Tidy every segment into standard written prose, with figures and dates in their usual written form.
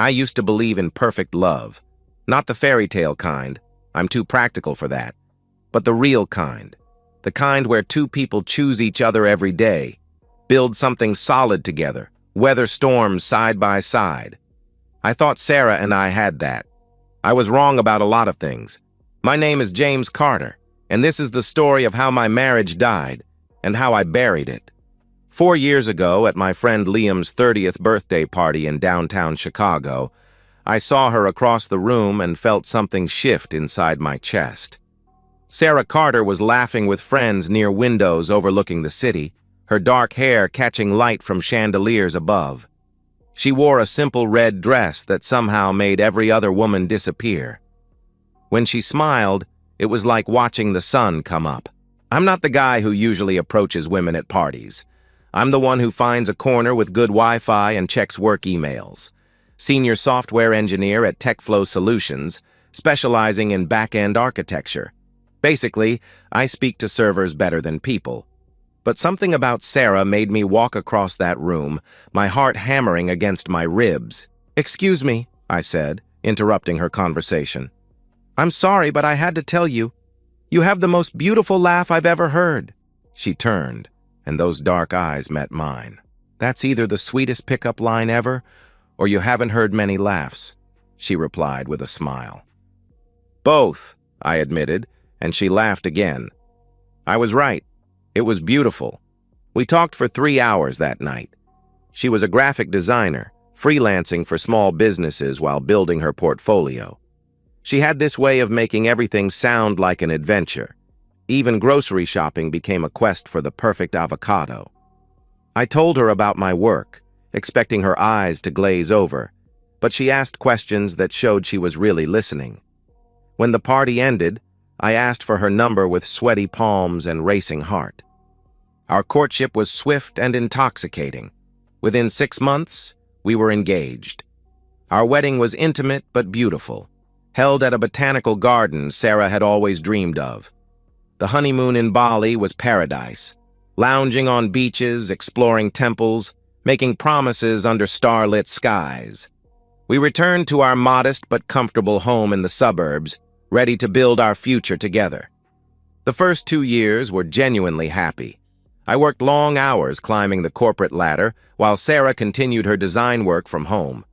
I used to believe in perfect love. Not the fairy tale kind. I'm too practical for that. But the real kind. The kind where two people choose each other every day, build something solid together, weather storms side by side. I thought Sarah and I had that. I was wrong about a lot of things. My name is James Carter, and this is the story of how my marriage died and how I buried it. 4 years ago, at my friend Liam's 30th birthday party in downtown Chicago, I saw her across the room and felt something shift inside my chest. Sarah Carter was laughing with friends near windows overlooking the city, her dark hair catching light from chandeliers above. She wore a simple red dress that somehow made every other woman disappear. When she smiled, it was like watching the sun come up. I'm not the guy who usually approaches women at parties. I'm the one who finds a corner with good Wi-Fi and checks work emails. Senior software engineer at TechFlow Solutions, specializing in back-end architecture. Basically, I speak to servers better than people. But something about Sarah made me walk across that room, my heart hammering against my ribs. "Excuse me," I said, interrupting her conversation. "I'm sorry, but I had to tell you. You have the most beautiful laugh I've ever heard." She turned, and those dark eyes met mine. "That's either the sweetest pickup line ever, or you haven't heard many laughs," she replied with a smile. "Both," I admitted, and she laughed again. I was right. It was beautiful. We talked for 3 hours that night. She was a graphic designer, freelancing for small businesses while building her portfolio. She had this way of making everything sound like an adventure. Even grocery shopping became a quest for the perfect avocado. I told her about my work, expecting her eyes to glaze over, but she asked questions that showed she was really listening. When the party ended, I asked for her number with sweaty palms and racing heart. Our courtship was swift and intoxicating. Within 6 months, we were engaged. Our wedding was intimate but beautiful, held at a botanical garden Sarah had always dreamed of. The honeymoon in Bali was paradise, lounging on beaches, exploring temples, making promises under starlit skies. We returned to our modest but comfortable home in the suburbs, ready to build our future together. The first 2 years were genuinely happy. I worked long hours climbing the corporate ladder, while Sarah continued her design work from home.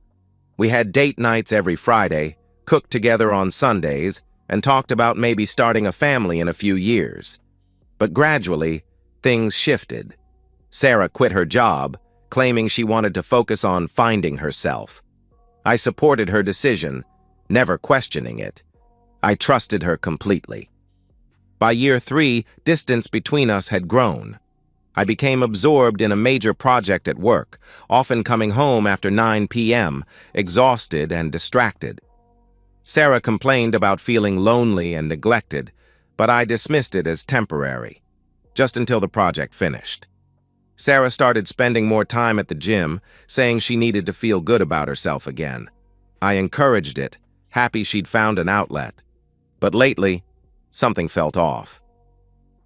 We had date nights every Friday, cooked together on Sundays, and talked about maybe starting a family in a few years. But gradually, things shifted. Sarah quit her job, claiming she wanted to focus on finding herself. I supported her decision, never questioning it. I trusted her completely. By year 3, distance between us had grown. I became absorbed in a major project at work, often coming home after 9 p.m., exhausted and distracted. Sarah complained about feeling lonely and neglected, but I dismissed it as temporary, just until the project finished. Sarah started spending more time at the gym, saying she needed to feel good about herself again. I encouraged it, happy she'd found an outlet. But lately, something felt off.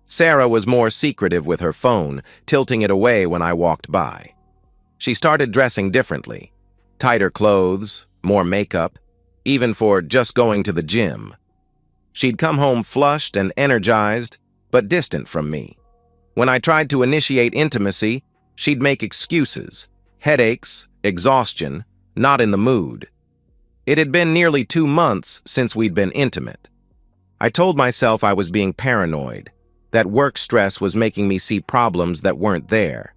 Sarah was more secretive with her phone, tilting it away when I walked by. She started dressing differently. Tighter clothes, more makeup, even for just going to the gym. She'd come home flushed and energized, but distant from me. When I tried to initiate intimacy, she'd make excuses, headaches, exhaustion, not in the mood. It had been nearly 2 months since we'd been intimate. I told myself I was being paranoid, that work stress was making me see problems that weren't there.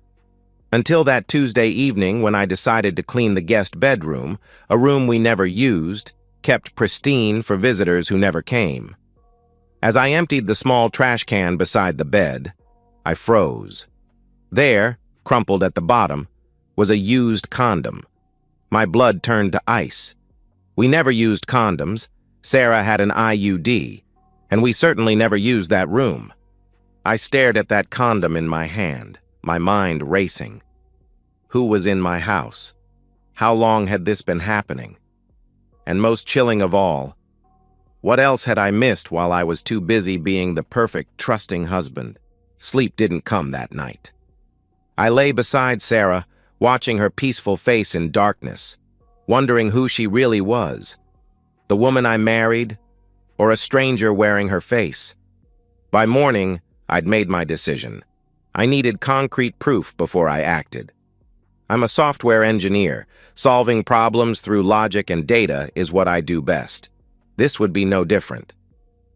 Until that Tuesday evening when I decided to clean the guest bedroom, a room we never used, kept pristine for visitors who never came. As I emptied the small trash can beside the bed, I froze. There, crumpled at the bottom, was a used condom. My blood turned to ice. We never used condoms. Sarah had an IUD, and we certainly never used that room. I stared at that condom in my hand, my mind racing. Who was in my house? How long had this been happening? And most chilling of all, what else had I missed while I was too busy being the perfect, trusting husband? Sleep didn't come that night. I lay beside Sarah, watching her peaceful face in darkness. wondering who she really was. The woman I married, or a stranger wearing her face. By morning, I'd made my decision. I needed concrete proof before I acted. I'm a software engineer. Solving problems through logic and data is what I do best. This would be no different.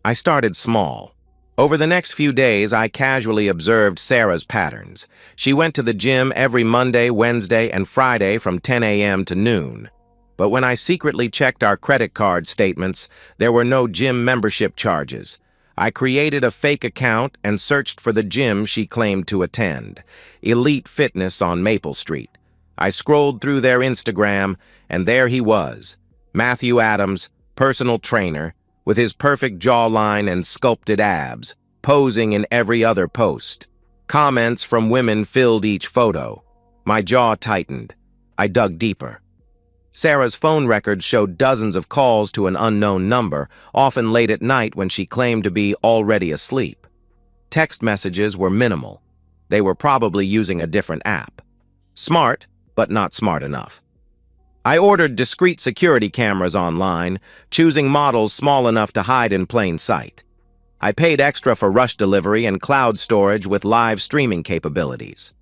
I started small. Over the next few days, I casually observed Sarah's patterns. She went to the gym every Monday, Wednesday, and Friday from 10 a.m. to noon. But when I secretly checked our credit card statements, there were no gym membership charges. I created a fake account and searched for the gym she claimed to attend, Elite Fitness on Maple Street. I scrolled through their Instagram, and there he was, Matthew Adams, personal trainer, with his perfect jawline and sculpted abs, posing in every other post. Comments from women filled each photo. My jaw tightened. I dug deeper. Sarah's phone records showed dozens of calls to an unknown number, often late at night when she claimed to be already asleep. Text messages were minimal. They were probably using a different app. Smart, but not smart enough. I ordered discreet security cameras online, choosing models small enough to hide in plain sight. I paid extra for rush delivery and cloud storage with live streaming capabilities.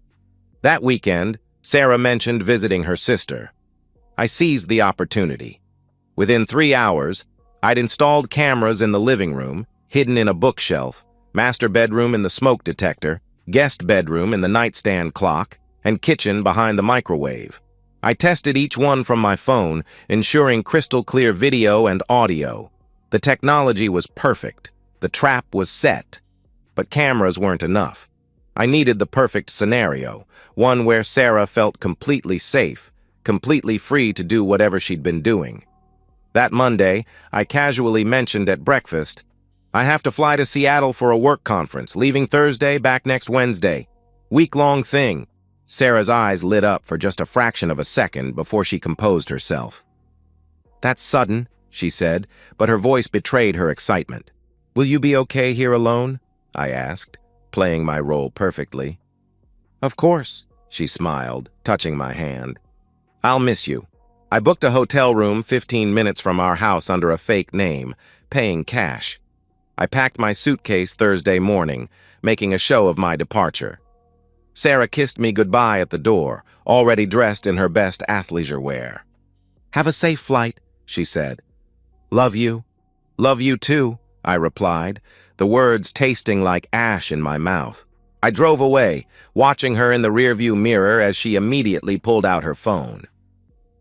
That weekend, Sarah mentioned visiting her sister. I seized the opportunity. Within 3 hours, I'd installed cameras in the living room, hidden in a bookshelf, master bedroom in the smoke detector, guest bedroom in the nightstand clock, and kitchen behind the microwave. I tested each one from my phone, ensuring crystal clear video and audio. The technology was perfect. The trap was set. But cameras weren't enough. I needed the perfect scenario, one where Sarah felt completely safe, completely free to do whatever she'd been doing. That Monday, I casually mentioned at breakfast, "I have to fly to Seattle for a work conference, leaving Thursday, back next Wednesday. Week-long thing." Sarah's eyes lit up for just a fraction of a second before she composed herself. "That's sudden," she said, but her voice betrayed her excitement. "Will you be okay here alone?" I asked, playing my role perfectly. "Of course," she smiled, touching my hand. "I'll miss you." I booked a hotel room 15 minutes from our house under a fake name, paying cash. I packed my suitcase Thursday morning, making a show of my departure. Sarah kissed me goodbye at the door, already dressed in her best athleisure wear. "Have a safe flight," she said. "Love you." "Love you too," I replied, the words tasting like ash in my mouth. I drove away, watching her in the rearview mirror as she immediately pulled out her phone.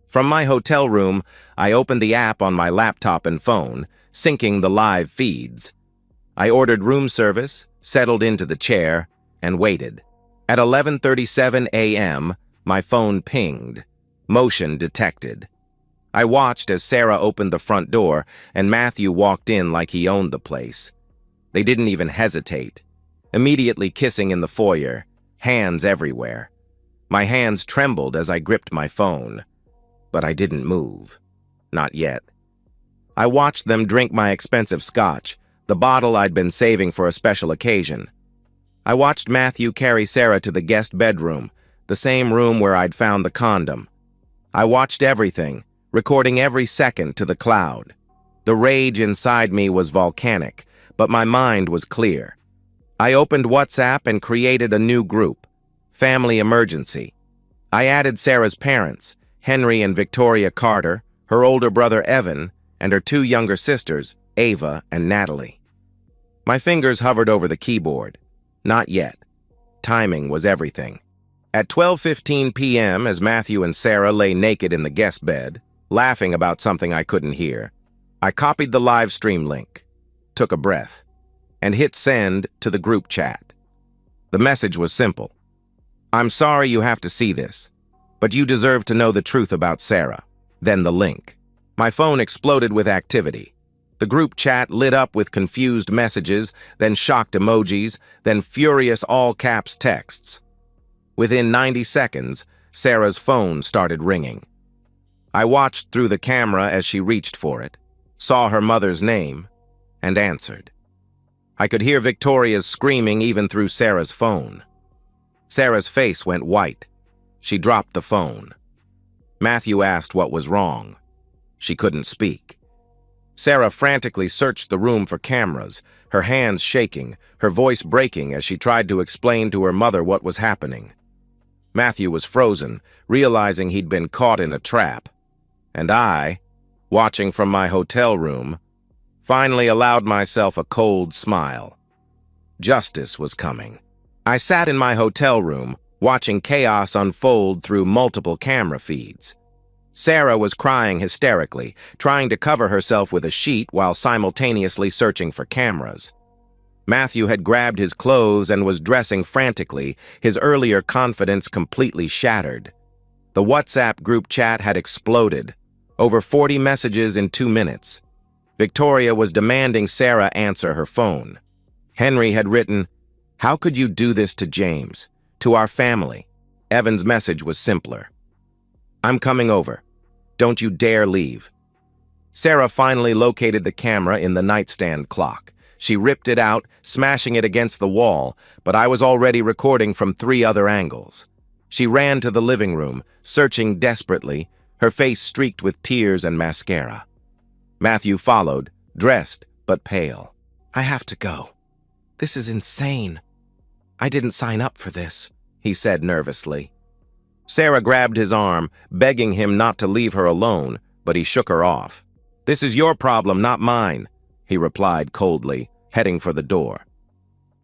From my hotel room, I opened the app on my laptop and phone, syncing the live feeds. I ordered room service, settled into the chair, and waited. At 11:37 a.m., my phone pinged. Motion detected. I watched as Sarah opened the front door and Matthew walked in like he owned the place. They didn't even hesitate. Immediately kissing in the foyer, hands everywhere. My hands trembled as I gripped my phone. But I didn't move. Not yet. I watched them drink my expensive scotch, the bottle I'd been saving for a special occasion. I watched Matthew carry Sarah to the guest bedroom, the same room where I'd found the condom. I watched everything, recording every second to the cloud. The rage inside me was volcanic, but my mind was clear. I opened WhatsApp and created a new group, Family Emergency. I added Sarah's parents, Henry and Victoria Carter, her older brother Evan, and her 2 younger sisters, Ava and Natalie. My fingers hovered over the keyboard. Not yet. Timing was everything. At 12:15 p.m., as Matthew and Sarah lay naked in the guest bed, laughing about something I couldn't hear, I copied the live stream link, took a breath, and hit send to the group chat. The message was simple. "I'm sorry you have to see this, but you deserve to know the truth about Sarah." Then the link. My phone exploded with activity. The group chat lit up with confused messages, then shocked emojis, then furious all-caps texts. Within 90 seconds, Sarah's phone started ringing. I watched through the camera as she reached for it, saw her mother's name, and answered. I could hear Victoria's screaming even through Sarah's phone. Sarah's face went white. She dropped the phone. Matthew asked what was wrong. She couldn't speak. Sarah frantically searched the room for cameras, her hands shaking, her voice breaking as she tried to explain to her mother what was happening. Matthew was frozen, realizing he'd been caught in a trap. And I, watching from my hotel room, finally allowed myself a cold smile. Justice was coming. I sat in my hotel room, watching chaos unfold through multiple camera feeds. Sarah was crying hysterically, trying to cover herself with a sheet while simultaneously searching for cameras. Matthew had grabbed his clothes and was dressing frantically, his earlier confidence completely shattered. The WhatsApp group chat had exploded. Over 40 messages in 2 minutes. Victoria was demanding Sarah answer her phone. Henry had written, "How could you do this to James? To our family?" Evan's message was simpler. "I'm coming over. Don't you dare leave." Sarah finally located the camera in the nightstand clock. She ripped it out, smashing it against the wall, but I was already recording from 3 other angles. She ran to the living room, searching desperately, her face streaked with tears and mascara. Matthew followed, dressed but pale. "I have to go. This is insane. I didn't sign up for this," he said nervously. Sarah grabbed his arm, begging him not to leave her alone, but he shook her off. "This is your problem, not mine," he replied coldly, heading for the door.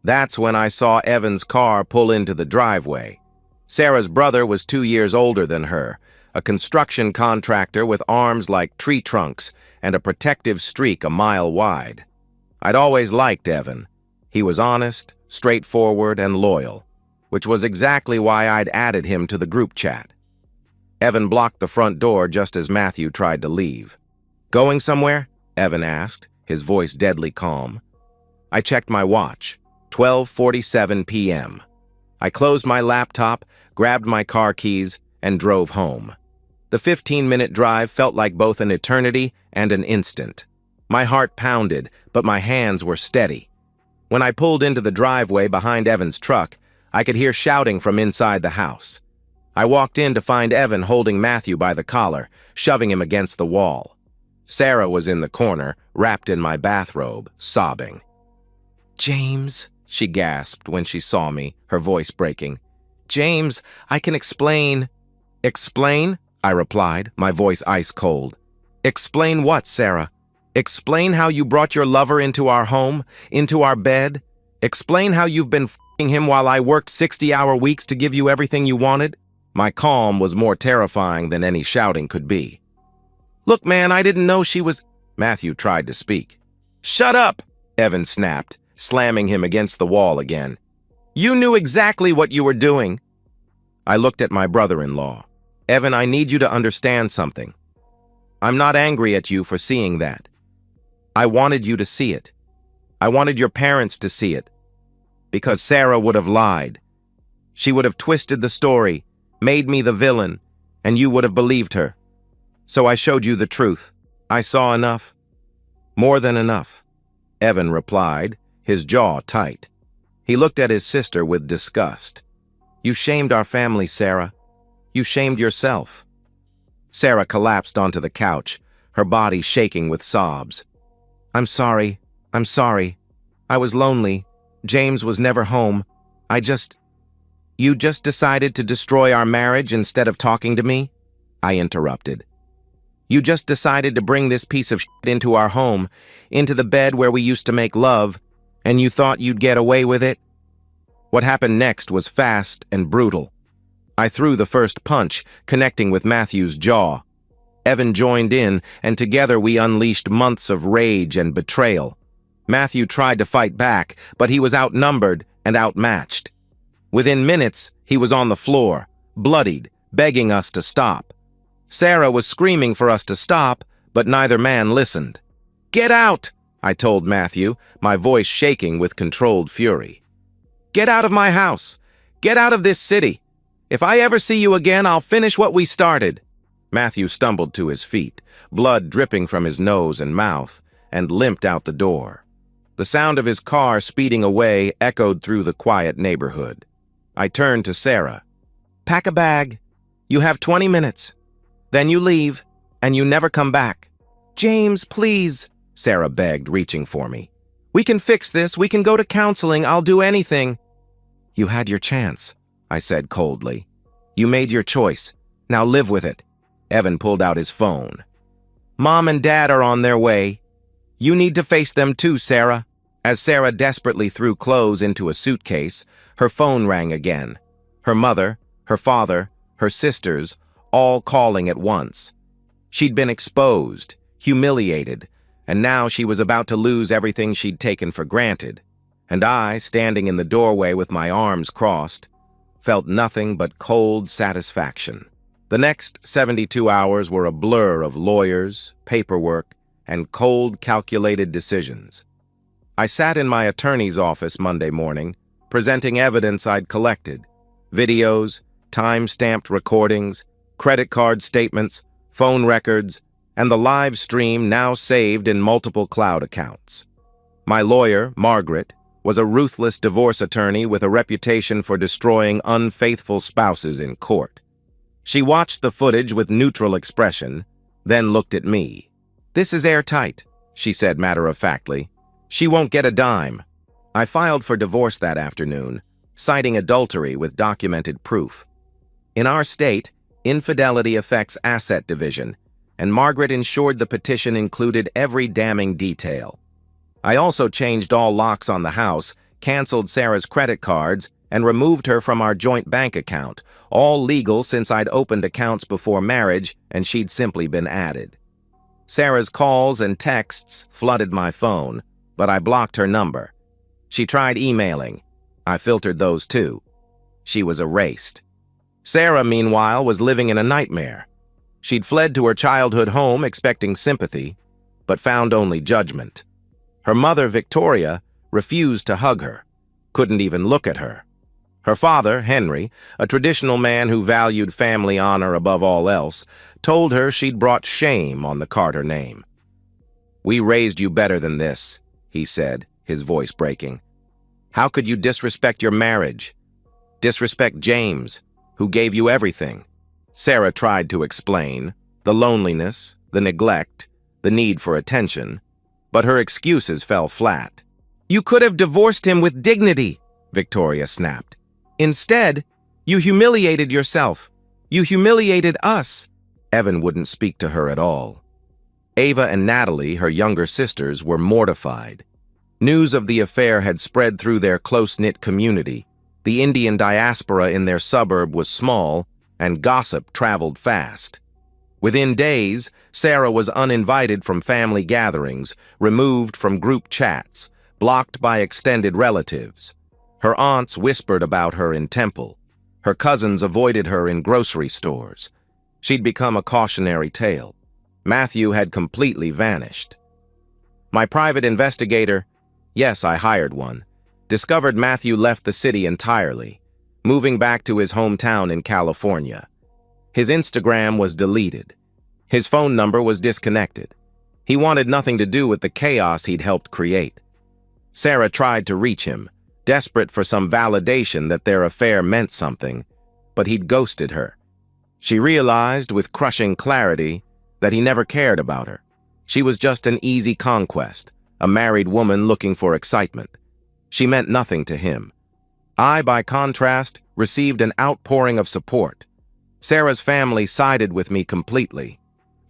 That's when I saw Evan's car pull into the driveway. Sarah's brother was 2 years older than her, a construction contractor with arms like tree trunks and a protective streak a mile wide. I'd always liked Evan. He was honest, straightforward, and loyal, which was exactly why I'd added him to the group chat. Evan blocked the front door just as Matthew tried to leave. "Going somewhere?" Evan asked, his voice deadly calm. I checked my watch, 12:47 p.m. I closed my laptop, grabbed my car keys, and drove home. The 15-minute drive felt like both an eternity and an instant. My heart pounded, but my hands were steady. When I pulled into the driveway behind Evan's truck, I could hear shouting from inside the house. I walked in to find Evan holding Matthew by the collar, shoving him against the wall. Sarah was in the corner, wrapped in my bathrobe, sobbing. "James," she gasped when she saw me, her voice breaking. "James, I can explain." "Explain?" I replied, my voice ice cold. "Explain what, Sarah? Explain how you brought your lover into our home, into our bed? Explain how you've been f***ing him while I worked 60-hour weeks to give you everything you wanted?" My calm was more terrifying than any shouting could be. "Look, man, I didn't know she was—" Matthew tried to speak. "Shut up!" Evan snapped, slamming him against the wall again. "You knew exactly what you were doing." I looked at my brother-in-law. "Evan, I need you to understand something. I'm not angry at you for seeing that. I wanted you to see it. I wanted your parents to see it. Because Sarah would have lied. She would have twisted the story, made me the villain, and you would have believed her. So I showed you the truth. I saw enough. More than enough," Evan replied, his jaw tight. He looked at his sister with disgust. "You shamed our family, Sarah. You shamed yourself." Sarah collapsed onto the couch, her body shaking with sobs. I'm sorry. I was lonely. James was never home. You just decided to destroy our marriage instead of talking to me?" I interrupted. "You just decided to bring this piece of shit into our home, into the bed where we used to make love, and you thought you'd get away with it?" What happened next was fast and brutal. I threw the first punch, connecting with Matthew's jaw. Evan joined in, and together we unleashed months of rage and betrayal. Matthew tried to fight back, but he was outnumbered and outmatched. Within minutes, he was on the floor, bloodied, begging us to stop. Sarah was screaming for us to stop, but neither man listened. "Get out!" I told Matthew, my voice shaking with controlled fury. "Get out of my house! Get out of this city! If I ever see you again, I'll finish what we started." Matthew stumbled to his feet, blood dripping from his nose and mouth, and limped out the door. The sound of his car speeding away echoed through the quiet neighborhood. I turned to Sarah. "Pack a bag. You have 20 minutes. Then you leave, and you never come back. James, please, Sarah begged, reaching for me. We can fix this. We can go to counseling. I'll do anything. You had your chance, I said coldly. You made your choice. Now live with it. Evan pulled out his phone. Mom and Dad are on their way. You need to face them too, Sarah. As Sarah desperately threw clothes into a suitcase, her phone rang again. Her mother, her father, her sisters, all calling at once. She'd been exposed, humiliated, and now she was about to lose everything she'd taken for granted. And I, standing in the doorway with my arms crossed, felt nothing but cold satisfaction. The next 72 hours were a blur of lawyers, paperwork, and cold, calculated decisions. I sat in my attorney's office Monday morning, presenting evidence I'd collected: videos, time-stamped recordings, credit card statements, phone records, and the live stream now saved in multiple cloud accounts. My lawyer, Margaret, was a ruthless divorce attorney with a reputation for destroying unfaithful spouses in court. She watched the footage with neutral expression, then looked at me. This is airtight, she said matter-of-factly. She won't get a dime. I filed for divorce that afternoon, citing adultery with documented proof. In our state, infidelity affects asset division, and Margaret ensured the petition included every damning detail. I also changed all locks on the house, canceled Sarah's credit cards, and removed her from our joint bank account, all legal since I'd opened accounts before marriage and she'd simply been added. Sarah's calls and texts flooded my phone, but I blocked her number. She tried emailing. I filtered those too. She was erased. Sarah, meanwhile, was living in a nightmare. She'd fled to her childhood home expecting sympathy, but found only judgment. Her mother, Victoria, refused to hug her, couldn't even look at her. Her father, Henry, a traditional man who valued family honor above all else, told her she'd brought shame on the Carter name. We raised you better than this, he said, his voice breaking. How could you disrespect your marriage? Disrespect James, who gave you everything? Sarah tried to explain the loneliness, the neglect, the need for attention, but her excuses fell flat. You could have divorced him with dignity, Victoria snapped. Instead, you humiliated yourself. You humiliated us. Evan wouldn't speak to her at all. Ava and Natalie, her younger sisters, were mortified. News of the affair had spread through their close-knit community. The Indian diaspora in their suburb was small, and gossip traveled fast. Within days, Sarah was uninvited from family gatherings, removed from group chats, blocked by extended relatives. Her aunts whispered about her in Temple. Her cousins avoided her in grocery stores. She'd become a cautionary tale. Matthew had completely vanished. My private investigator, yes, I hired one, discovered Matthew left the city entirely, moving back to his hometown in California. His Instagram was deleted. His phone number was disconnected. He wanted nothing to do with the chaos he'd helped create. Sarah tried to reach him, desperate for some validation that their affair meant something, but he'd ghosted her. She realized with crushing clarity that he never cared about her. She was just an easy conquest, a married woman looking for excitement. She meant nothing to him. I, by contrast, received an outpouring of support. Sarah's family sided with me completely.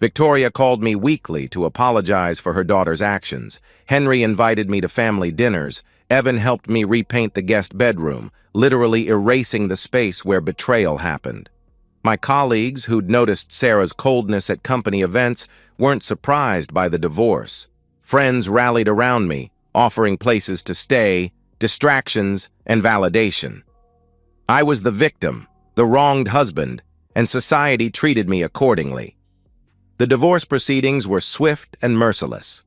Victoria called me weekly to apologize for her daughter's actions. Henry invited me to family dinners. Evan helped me repaint the guest bedroom, literally erasing the space where betrayal happened. My colleagues, who'd noticed Sarah's coldness at company events, weren't surprised by the divorce. Friends rallied around me, offering places to stay, distractions, and validation. I was the victim, the wronged husband, and society treated me accordingly. The divorce proceedings were swift and merciless.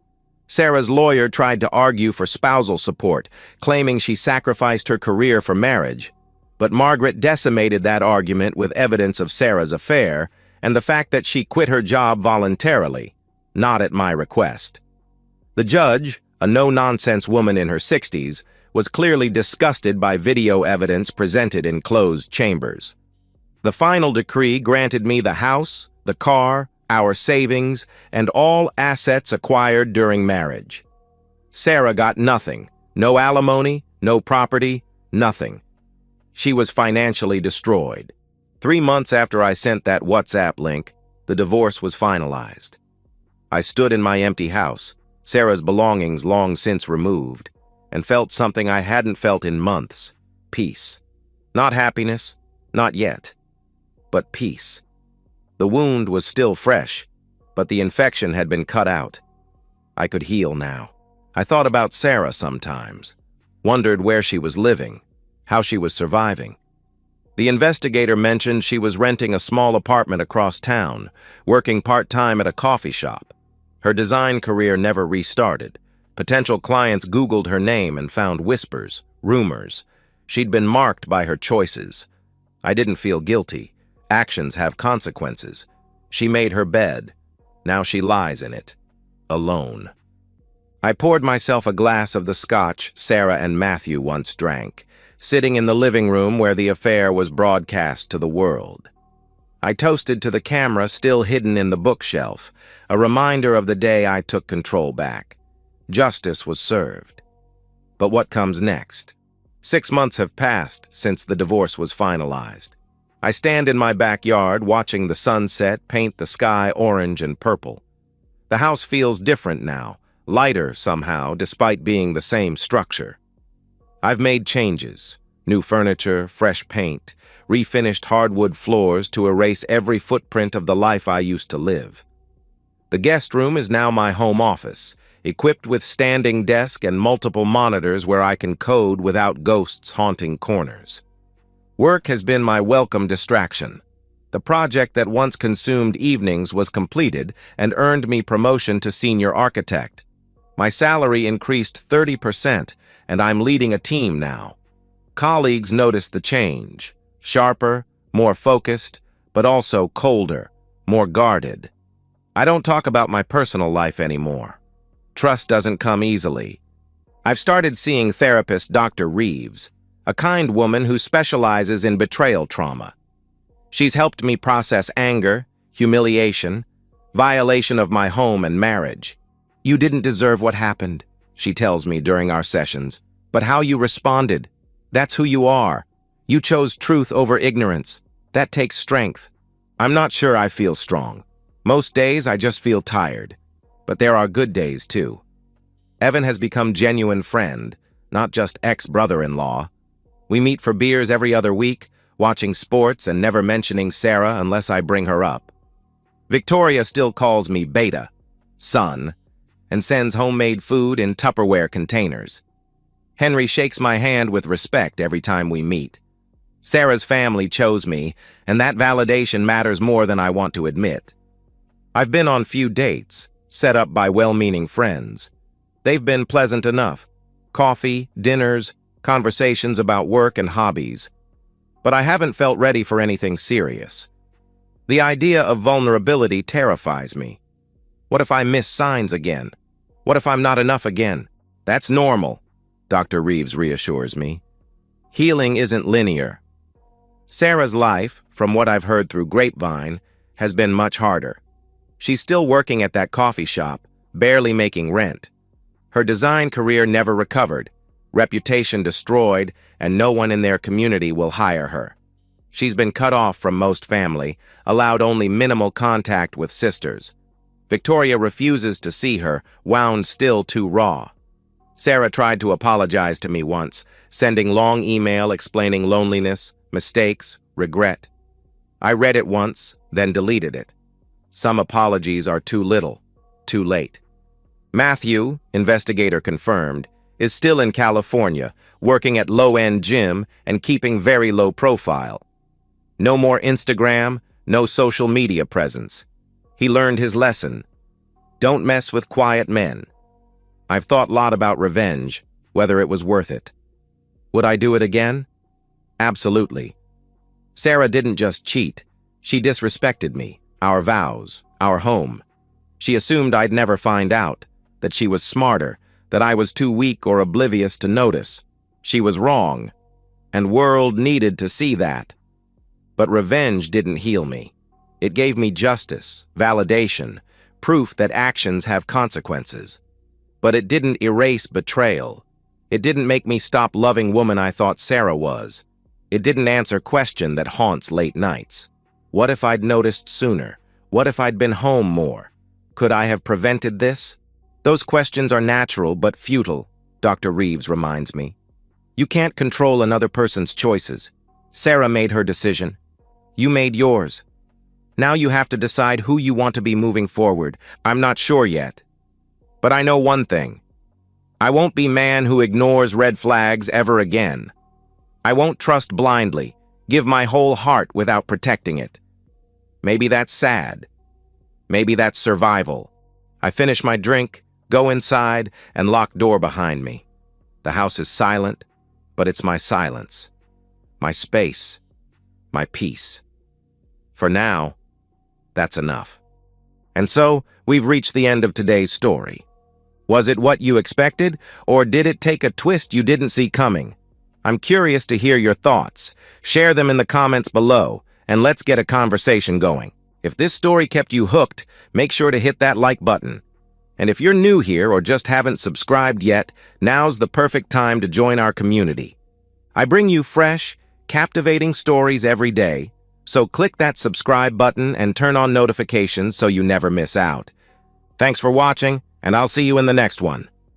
Sarah's lawyer tried to argue for spousal support, claiming she sacrificed her career for marriage, but Margaret decimated that argument with evidence of Sarah's affair and the fact that she quit her job voluntarily, not at my request. The judge, a no-nonsense woman in her 60s, was clearly disgusted by video evidence presented in closed chambers. The final decree granted me the house, the car, our savings, and all assets acquired during marriage. Sarah got nothing. No alimony, no property, nothing. She was financially destroyed. 3 months after I sent that WhatsApp link, the divorce was finalized. I stood in my empty house, Sarah's belongings long since removed, and felt something I hadn't felt in months. Peace. Not happiness, not yet, but peace. The wound was still fresh, but the infection had been cut out. I could heal now. I thought about Sarah sometimes, wondered where she was living, how she was surviving. The investigator mentioned she was renting a small apartment across town, working part-time at a coffee shop. Her design career never restarted. Potential clients Googled her name and found whispers, rumors. She'd been marked by her choices. I didn't feel guilty. Actions have consequences. She made her bed. Now she lies in it, alone. I poured myself a glass of the scotch Sarah and Matthew once drank, sitting in the living room where the affair was broadcast to the world. I toasted to the camera still hidden in the bookshelf, a reminder of the day I took control back. Justice was served. But what comes next? 6 months have passed since the divorce was finalized. I stand in my backyard watching the sunset paint the sky orange and purple. The house feels different now, lighter somehow, despite being the same structure. I've made changes. New furniture, fresh paint, refinished hardwood floors to erase every footprint of the life I used to live. The guest room is now my home office, equipped with standing desk and multiple monitors where I can code without ghosts haunting corners. Work has been my welcome distraction. The project that once consumed evenings was completed and earned me promotion to senior architect. My salary increased 30%, and I'm leading a team now. Colleagues notice the change. Sharper, more focused, but also colder, more guarded. I don't talk about my personal life anymore. Trust doesn't come easily. I've started seeing therapist Dr. Reeves, a kind woman who specializes in betrayal trauma. She's helped me process anger, humiliation, violation of my home and marriage. "You didn't deserve what happened," she tells me during our sessions, "but how you responded, that's who you are. You chose truth over ignorance. That takes strength." I'm not sure I feel strong. Most days I just feel tired. But there are good days too. Evan has become genuine friend, not just ex-brother-in-law. We meet for beers every other week, watching sports and never mentioning Sarah unless I bring her up. Victoria still calls me Beta, son, and sends homemade food in Tupperware containers. Henry shakes my hand with respect every time we meet. Sarah's family chose me, and that validation matters more than I want to admit. I've been on few dates, set up by well-meaning friends. They've been pleasant enough. Coffee, dinners, conversations about work and hobbies. But I haven't felt ready for anything serious. The idea of vulnerability terrifies me. What if I miss signs again? What if I'm not enough again? That's normal, Dr. Reeves reassures me. Healing isn't linear. Sarah's life, from what I've heard through grapevine, has been much harder. She's still working at that coffee shop, barely making rent. Her design career never recovered, reputation destroyed, and no one in their community will hire her. She's been cut off from most family, allowed only minimal contact with sisters. Victoria refuses to see her, wound still too raw. Sarah tried to apologize to me once, sending long email explaining loneliness, mistakes, regret. I read it once, then deleted it. Some apologies are too little, too late. Matthew, investigator confirmed, is still in California, working at low-end gym and keeping very low profile. No more Instagram, no social media presence. He learned his lesson. Don't mess with quiet men. I've thought a lot about revenge, whether it was worth it. Would I do it again? Absolutely. Sarah didn't just cheat. She disrespected me, our vows, our home. She assumed I'd never find out, that she was smarter, that I was too weak or oblivious to notice. She was wrong, and world needed to see that. But revenge didn't heal me. It gave me justice, validation, proof that actions have consequences. But it didn't erase betrayal. It didn't make me stop loving woman I thought Sarah was. It didn't answer question that haunts late nights. What if I'd noticed sooner? What if I'd been home more? Could I have prevented this? Those questions are natural but futile, Dr. Reeves reminds me. You can't control another person's choices. Sarah made her decision. You made yours. Now you have to decide who you want to be moving forward. I'm not sure yet. But I know one thing. I won't be man who ignores red flags ever again. I won't trust blindly, give my whole heart without protecting it. Maybe that's sad. Maybe that's survival. I finish my drink, go inside, and lock door behind me. The house is silent, but it's my silence, my space, my peace. For now, that's enough. And so, we've reached the end of today's story. Was it what you expected, or did it take a twist you didn't see coming? I'm curious to hear your thoughts. Share them in the comments below, and let's get a conversation going. If this story kept you hooked, make sure to hit that like button. And if you're new here or just haven't subscribed yet, now's the perfect time to join our community. I bring you fresh, captivating stories every day, so click that subscribe button and turn on notifications so you never miss out. Thanks for watching, and I'll see you in the next one.